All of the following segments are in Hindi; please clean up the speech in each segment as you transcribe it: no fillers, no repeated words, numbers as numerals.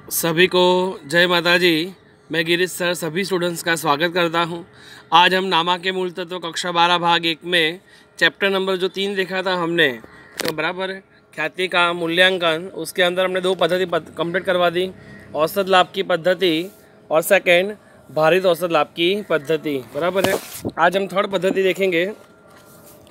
सभी को जय माता जी। मैं गिरीश सर सभी स्टूडेंट्स का स्वागत करता हूं। आज हम नामा के मूल तत्व कक्षा 12 भाग 1 में चैप्टर नंबर जो 3 देखा था हमने, तो बराबर है ख्याति का मूल्यांकन। उसके अंदर हमने 2 पद्धति कंप्लीट करवा दी, औसत लाभ की पद्धति और सेकेंड भारित औसत लाभ की पद्धति, बराबर है। आज हम थर्ड पद्धति देखेंगे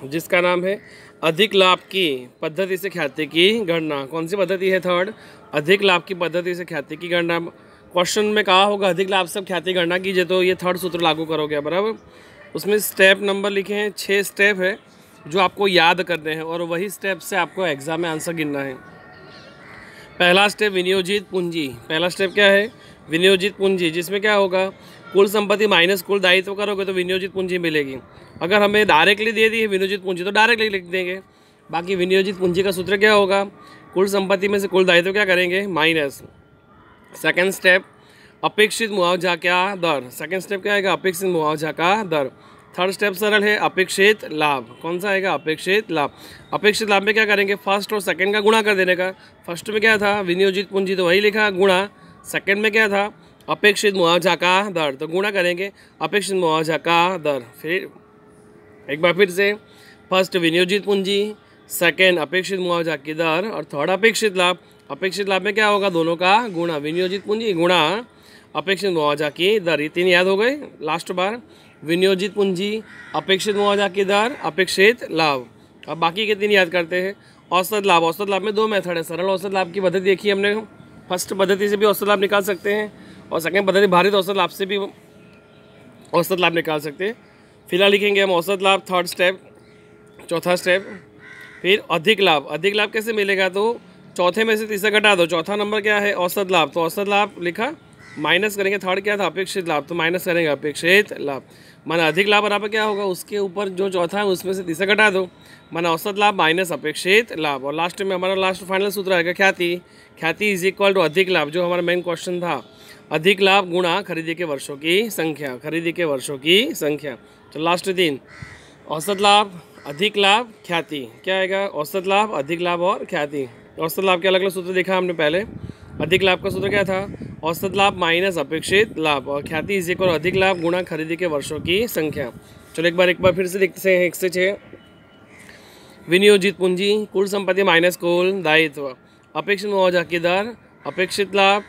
जिसका नाम है अधिक लाभ की पद्धति से ख्याति की गणना। कौन सी पद्धति है? थर्ड, अधिक लाभ की पद्धति से ख्याति की गणना। क्वेश्चन में कहा होगा अधिक लाभ से ख्याति गणना कीजिए, तो ये थर्ड सूत्र लागू करोगे, बराबर। उसमें स्टेप नंबर लिखे हैं, 6 स्टेप है जो आपको याद करने हैं और वही स्टेप से आपको एग्जाम में आंसर गिनना है। पहला स्टेप विनियोजित पूंजी। पहला स्टेप क्या है? विनियोजित पूंजी, जिसमें क्या होगा कुल संपत्ति माइनस कुल दायित्व करोगे तो विनियोजित पूंजी मिलेगी। अगर हमें डायरेक्टली दे दी है विनियोजित पूंजी तो डायरेक्टली लिख देंगे। बाकी विनियोजित पूंजी का सूत्र क्या होगा? कुल संपत्ति में से कुल दायित्व क्या करेंगे? माइनस। सेकेंड स्टेप अपेक्षित मुआवजा का दर। सेकेंड स्टेप क्या आएगा? अपेक्षित मुआवजा का दर। थर्ड स्टेप सरल है, अपेक्षित लाभ। कौन सा आएगा? अपेक्षित लाभ। अपेक्षित लाभ में क्या करेंगे? फर्स्ट और सेकंड का गुणा कर देने का। फर्स्ट में क्या था? विनियोजित पूंजी, तो वही लिखा गुणा। सेकंड में क्या था? अपेक्षित मुआवजा का दर, तो गुणा करेंगे अपेक्षित मुआवजा का दर। फिर एक बार फिर से, फर्स्ट विनियोजित पूंजी, सेकंड अपेक्षित मुआवजा की दर और थर्ड अपेक्षित लाभ। अपेक्षित लाभ में क्या होगा? दोनों का गुणा, विनियोजित पूंजी गुणा अपेक्षित मुआवजा की दर। ये 3 याद हो गए। लास्ट बार विनियोजित पूंजी, अपेक्षित मुआवजा की दर, अपेक्षित लाभ। अब बाकी के 3 याद करते हैं। औसत लाभ। औसत लाभ में 2 मेथड है। सरल औसत लाभ की पद्धति देखी हमने, फर्स्ट पद्धति से भी औसत लाभ निकाल सकते हैं और सेकंड पद्धति भारित औसत लाभ से भी औसत लाभ निकाल सकते हैं। फिलहाल लिखेंगे हम औसत लाभ, थर्ड स्टेप, चौथा स्टेप। फिर अधिक लाभ। अधिक लाभ कैसे मिलेगा? तो चौथे में से तीसरा घटा दो। चौथा नंबर क्या है? औसत लाभ, तो औसत लाभ लिखा, माइनस करेंगे थर्ड क्या था? अपेक्षित लाभ, तो माइनस करेंगे अपेक्षित लाभ। माना अधिक लाभ बराबर क्या होगा? उसके ऊपर जो चौथा है उसमें से तीसरा घटा दो, माना औसत लाभ माइनस अपेक्षित लाभ। और लास्ट में हमारा लास्ट फाइनल सूत्र आएगा ख्याति। ख्याति इज इक्वल टू अधिक लाभ, जो हमारा मेन क्वेश्चन था। अधिक लाभ गुणा खरीदी के वर्षों की संख्या, खरीदी के वर्षों की संख्या। तो लास्ट 3, औसत लाभ, अधिक लाभ, ख्याति। क्या आएगा? औसत लाभ, अधिक लाभ और ख्याति। औसत लाभ के अलग अलग सूत्र देखा हमने पहले। अधिक लाभ का सूत्र क्या था? औसत लाभ माइनस अपेक्षित लाभ और ख्याति इज इक्वल अधिक लाभ गुणा खरीदी के वर्षों की संख्या। चलो एक बार फिर से देखते हैं 1 से 6। विनियोजित पूंजी, कुल संपत्ति माइनस कुल दायित्व, अपेक्षित मुआवजा की दर, अपेक्षित लाभ।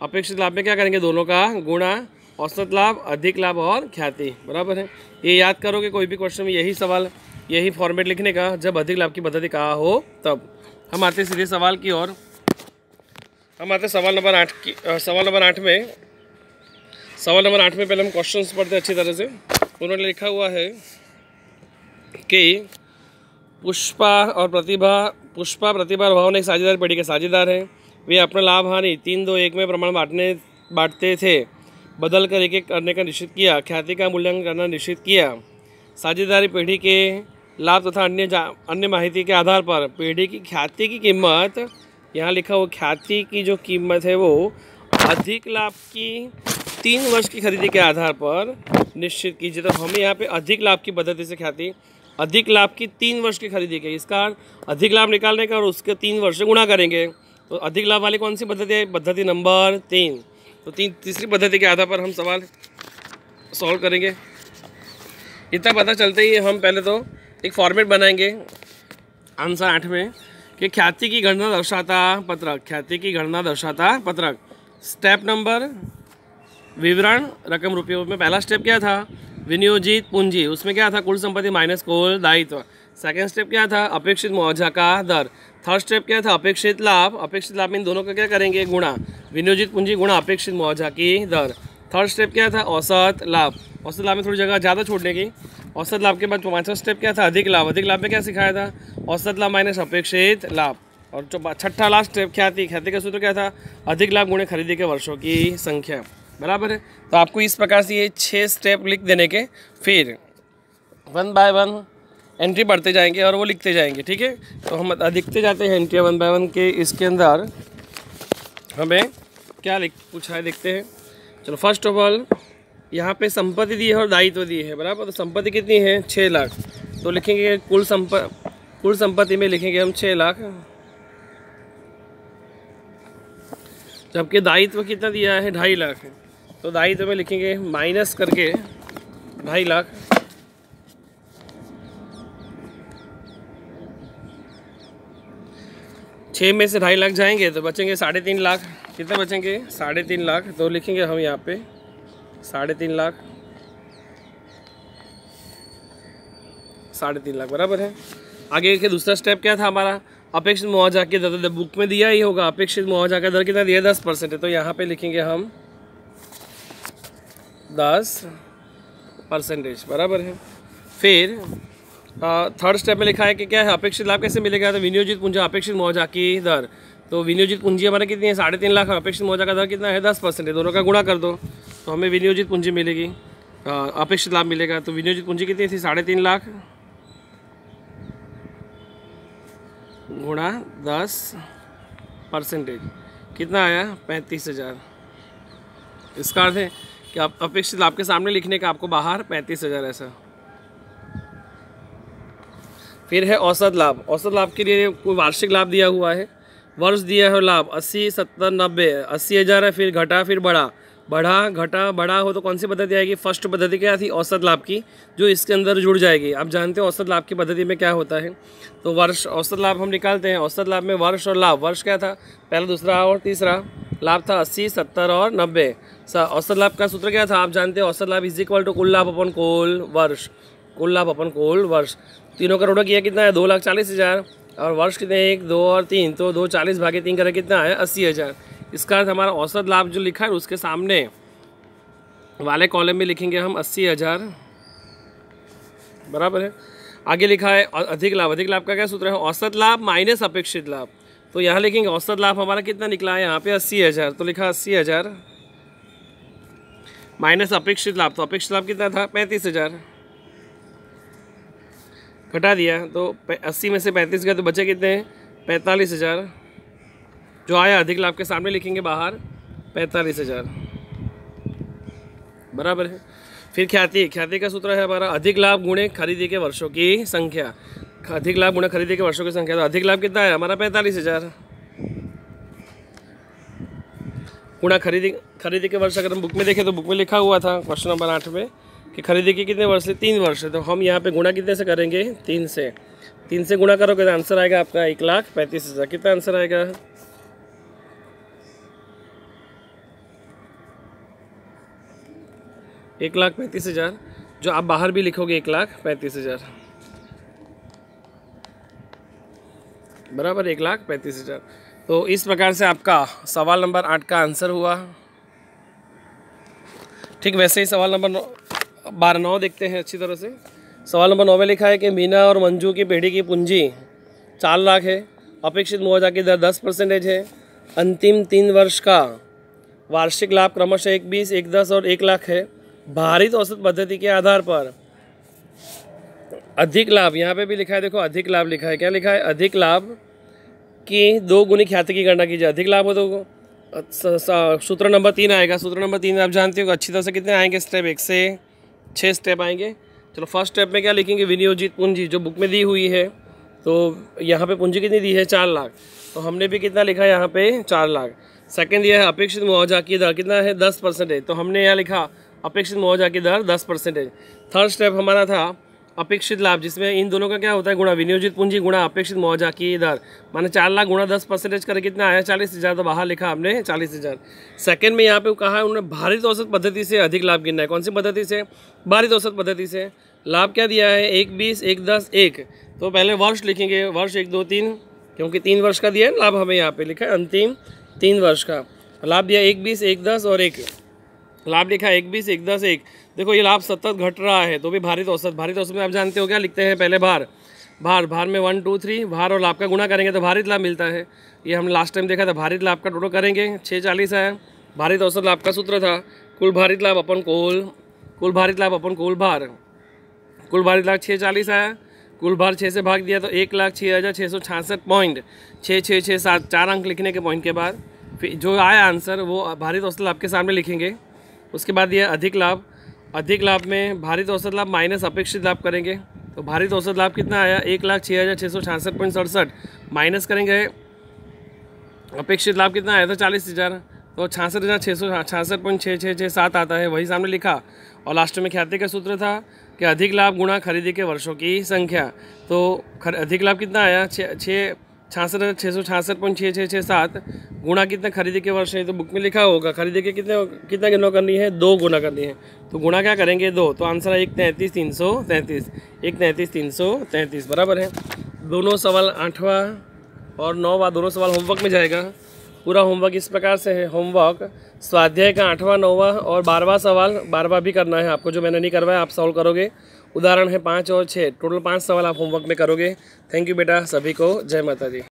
अपेक्षित लाभ में क्या करेंगे? दोनों का गुणा, औसत लाभ, अधिक लाभ और ख्याति, बराबर है। ये याद करोगे कोई भी क्वेश्चन में यही सवाल, यही फॉर्मेट लिखने का, जब अधिक लाभ की पद्धति कहा हो तब। हम आते सीधे सवाल की ओर। हम आते सवाल नंबर 8 की। सवाल नंबर 8 में पहले हम क्वेश्चंस पढ़ते अच्छी तरह से। उन्होंने लिखा हुआ है कि पुष्पा प्रतिभा और भावना एक साझेदार पेढ़ी के साझेदार हैं। वे अपना लाभ हानि 3-2-1 में प्रमाण बांटते थे, बदल कर एक करने का निश्चित किया। ख्याति का मूल्यांकन करना निश्चित किया। साझेदारी पेढ़ी के लाभ तथा अन्य माहिती के आधार पर पेढ़ी की ख्याति की कीमत, यहाँ लिखा हो ख्याति की जो कीमत है वो अधिक लाभ की 3 वर्ष की खरीदी के आधार पर निश्चित कीजिए। तो हमें यहाँ पे अधिक लाभ की पद्धति से ख्याति, अधिक लाभ की 3 वर्ष की खरीदी के, इसका अधिक लाभ निकालने का और उसके 3 वर्ष से गुणा करेंगे। तो अधिक लाभ वाली कौन सी पद्धति है? पद्धति नंबर 3। तो तीसरी पद्धति के आधार पर हम सवाल सॉल्व करेंगे। इतना पता चलते ही हम पहले तो एक फॉर्मेट बनाएंगे आंसर 8 में कि ख्याति की गणना दर्शाता पत्रक। ख्याति की गणना दर्शाता पत्रक। स्टेप नंबर विवरण रकम रुपयों में पहला स्टेप क्या था? विनियोजित पूंजी, उसमें क्या था? कुल संपत्ति माइनस कुल दायित्व। सेकेंड स्टेप क्या था? अपेक्षित मुआवजा का दर। थर्ड स्टेप क्या था? अपेक्षित लाभ। अपेक्षित लाभ में इन दोनों का क्या करेंगे? गुणा, विनियोजित पूंजी गुणा अपेक्षित मुआवजा की दर। थर्ड स्टेप क्या था? औसत लाभ। औसत लाभ में थोड़ी जगह ज़्यादा छोड़ने की। औसत लाभ के बाद 5वां स्टेप क्या था? अधिक लाभ। अधिक लाभ में क्या सिखाया था? औसत लाभ माइनस अपेक्षित लाभ। और जो 6ठा लास्ट स्टेप ख्याति। ख्याति का सूत्र क्या था? अधिक लाभ गुणे खरीदी के वर्षों की संख्या, बराबर है। तो आपको इस प्रकार से ये 6 स्टेप लिख देने के, फिर 1 बाय 1 एंट्री बढ़ते जाएंगे और वो लिखते जाएंगे, ठीक है। तो हम लिखते जाते हैं एंट्री 1 बाय 1 के। इसके अंदर हमें क्या पूछा है देखते हैं। चलो फर्स्ट ऑफ ऑल यहाँ पे संपत्ति दी है और दायित्व दी है, बराबर। तो संपत्ति कितनी है? 6 लाख। तो लिखेंगे कुल संपत्ति में लिखेंगे हम 6 लाख। जबकि दायित्व कितना दिया है 2.5 लाख है, तो दायित्व में लिखेंगे माइनस करके 2.5 लाख, छः में से 2.5 लाख जाएंगे तो बचेंगे 3.5 लाख। कितने बचेंगे? 3.5 लाख। तो लिखेंगे हम यहाँ पे 3.5 लाख, 3.5 लाख बराबर है। आगे के दूसरा स्टेप क्या था हमारा? अपेक्षित मुआवजा की दर, बुक में दिया ही होगा। अपेक्षित मुआवजा का दर कितना दिया है? 10% है, तो यहाँ पे लिखेंगे हम 10% बराबर है। फिर थर्ड स्टेप में लिखा है कि क्या है, अपेक्षित लाभ कैसे मिलेगा? तो विनियोजित पूंजी अपेक्षित मुआवजा की दर, तो विनियोजित पूंजी हमारा कितनी है? 3.5 लाख, अपेक्षित मुआवजा का दर कितना है? 10% है, दोनों का गुणा कर दो तो हमें विनियोजित पूंजी मिलेगी, अपेक्षित लाभ मिलेगा। तो विनियोजित पूंजी कितनी थी? 3.5 लाख गुणा 10%, कितना आया? 35,000। इसका अर्थ है कि आप अपेक्षित लाभ के सामने लिखने का आपको बाहर 35,000 ऐसा। फिर है औसत लाभ। औसत लाभ के लिए कोई वार्षिक लाभ दिया हुआ है, वर्ष दिया है लाभ 80, 70, 90, 80,000 है, फिर घटा, फिर बढ़ा, बढ़ा घटा बढ़ा हो तो कौन सी पद्धति आएगी? फर्स्ट पद्धति क्या थी? औसत लाभ की, जो इसके अंदर जुड़ जाएगी। आप जानते हो औसत लाभ की पद्धति में क्या होता है, तो वर्ष औसत लाभ हम निकालते हैं। औसत लाभ में वर्ष और लाभ, वर्ष क्या था? पहला, दूसरा और तीसरा, लाभ था 80, 70 और 90। औसत लाभ का सूत्र क्या था? आप जानते हैं औसत लाभ इज इक्वल टू कुल लाभ अपन कुल वर्ष, कुल लाभ अपन कुल वर्ष। तीनों का रोड़ा किया कितना है? 2,40,000, और वर्ष कितने? 1, 2 और 3, तो 2,40 भागे 3 करें कितना है? 80,000। इसका अर्थ हमारा औसत लाभ जो लिखा है उसके सामने वाले कॉलम में लिखेंगे हम 80,000 बराबर है। आगे लिखा है अधिक लाभ। अधिक लाभ का क्या सूत्र है? औसत लाभ माइनस अपेक्षित लाभ। तो यहाँ लिखेंगे औसत लाभ हमारा कितना निकला है? यहाँ पे 80,000, तो लिखा 80,000 माइनस अपेक्षित लाभ। तो अपेक्षित लाभ कितना था? 35,000। घटा दिया तो 80 में से 35 गया तो बचे कितने हैं? 45,000। जो आया अधिक लाभ के सामने लिखेंगे बाहर 45,000 बराबर है। फिर ख्याति। ख्याति का सूत्र है हमारा अधिक लाभ गुणे खरीदी के वर्षों की संख्या। अधिक लाभ गुणे खरीदी के वर्षों की संख्या, तो अधिक लाभ कितना है हमारा? 45,000 गुणा खरीदी के वर्ष। अगर हम बुक में देखें तो बुक में लिखा हुआ था क्वेश्चन नंबर 8 में कि खरीदी के कितने वर्ष है? 3 वर्ष है, तो हम यहाँ पे गुणा कितने से करेंगे? 3 से। 3 से गुणा करोगे तो आंसर आएगा आपका 1,35,000। कितना आंसर आएगा? 1,35,000। जो आप बाहर भी लिखोगे 1,35,000 बराबर 1,35,000। तो इस प्रकार से आपका सवाल नंबर 8 का आंसर हुआ। ठीक वैसे ही सवाल नंबर 9 देखते हैं अच्छी तरह से। सवाल नंबर 9 में लिखा है कि मीना और मंजू की पेढ़ी की पूंजी 4 लाख है, अपेक्षित मुआवजा की दर 10% है, अंतिम 3 वर्ष का वार्षिक लाभ क्रमशः 1, 20, 1, 10 और 1 लाख है। भारित औसत पद्धति के आधार पर अधिक लाभ, यहाँ पे भी लिखा है, देखो अधिक लाभ लिखा है, क्या लिखा है? अधिक लाभ की 2 गुनी ख्याति की गणना कीजिए। अधिक लाभ हो तो सूत्र नंबर 3 आएगा। सूत्र नंबर 3 आप जानते हो अच्छी तरह से कितने आएंगे स्टेप? 1 से 6 स्टेप आएंगे। चलो फर्स्ट स्टेप में क्या लिखेंगे? विनियोजित पूंजी जो बुक में दी हुई है, तो यहाँ पे पूंजी कितनी दी है? 4 लाख, तो हमने भी कितना लिखा है यहाँ पे? 4 लाख। सेकंड ये है अपेक्षित मुआवजा की दर कितना है? 10%, तो हमने यहाँ लिखा अपेक्षित मुआवजा की दर 10%। थर्ड स्टेप हमारा था अपेक्षित लाभ, जिसमें इन दोनों का क्या होता है? गुणा, विनियोजित पूंजी गुणा अपेक्षित मुआवजा की दर, माने 4 लाख गुणा 10% करे कितना आया? 40,000, तो बाहर लिखा हमने 40,000। सेकंड में यहाँ पे कहा है उन्होंने भारित औसत पद्धति से अधिक लाभ गिनना है। कौन सी पद्धति से? भारित औसत पद्धति से। लाभ क्या दिया है? 1, 20, 1, 10, 1, तो पहले वर्ष लिखेंगे, वर्ष 1, 2, 3, क्योंकि 3 वर्ष का दिया है लाभ, हमें यहाँ पे लिखा है अंतिम 3 वर्ष का लाभ दिया 1, 20, 1, 10 और 1। लाभ लिखा 1, 20, 1, 10, 1। देखो ये लाभ सतत घट रहा है, तो भी भारित औसत। भारित औसत में आप जानते हो क्या लिखते हैं? पहले भार में 1, 2, 3 भार और लाभ का गुणा करेंगे तो भारित लाभ मिलता है। ये हमने लास्ट टाइम देखा था। भारित लाभ का टोटल करेंगे 640 आया। भारित औसत लाभ का सूत्र था कुल भारित लाभ अपन कुल भारित लाभ अपन कुल भार। कुल भारित लाभ 640 आया, कुल भार 6 से भाग दिया तो 1,06,666.6667। 4 अंक लिखने के पॉइंट के बाद फिर जो आया आंसर वो भारित औसत लाभ के सामने लिखेंगे। उसके बाद ये अधिक लाभ। अधिक लाभ में भारित औसत लाभ माइनस अपेक्षित लाभ करेंगे, तो भारित औसत लाभ कितना आया? 1,06,666.67 माइनस करेंगे अपेक्षित लाभ कितना आया था? 40,000। तो 66,666.6667 आता है, वही सामने लिखा। और लास्ट में ख्याति का सूत्र था कि अधिक लाभ गुणा खरीदी के वर्षों की संख्या। तो अधिक लाभ कितना आया, 66,666.6667 गुणा कितना खरीदी के वर्ष है, तो बुक में लिखा होगा। खरीदी के कितना गुना करनी है, 2 गुना करनी है। तो गुणा क्या करेंगे, 2। तो आंसर है 1,33,333, 1,33,333 बराबर है। दोनों सवाल 8वां और 9वां दोनों सवाल होमवर्क में जाएगा। पूरा होमवर्क इस प्रकार से है। होमवर्क स्वाध्याय का 8वां, 9वां और 12वां सवाल 12वां भी करना है आपको, जो मैंने नहीं करवाया आप सॉल्व करोगे। उदाहरण है 5 और 6, टोटल 5 सवाल आप होमवर्क में करोगे। थैंक यू बेटा, सभी को जय माता दी।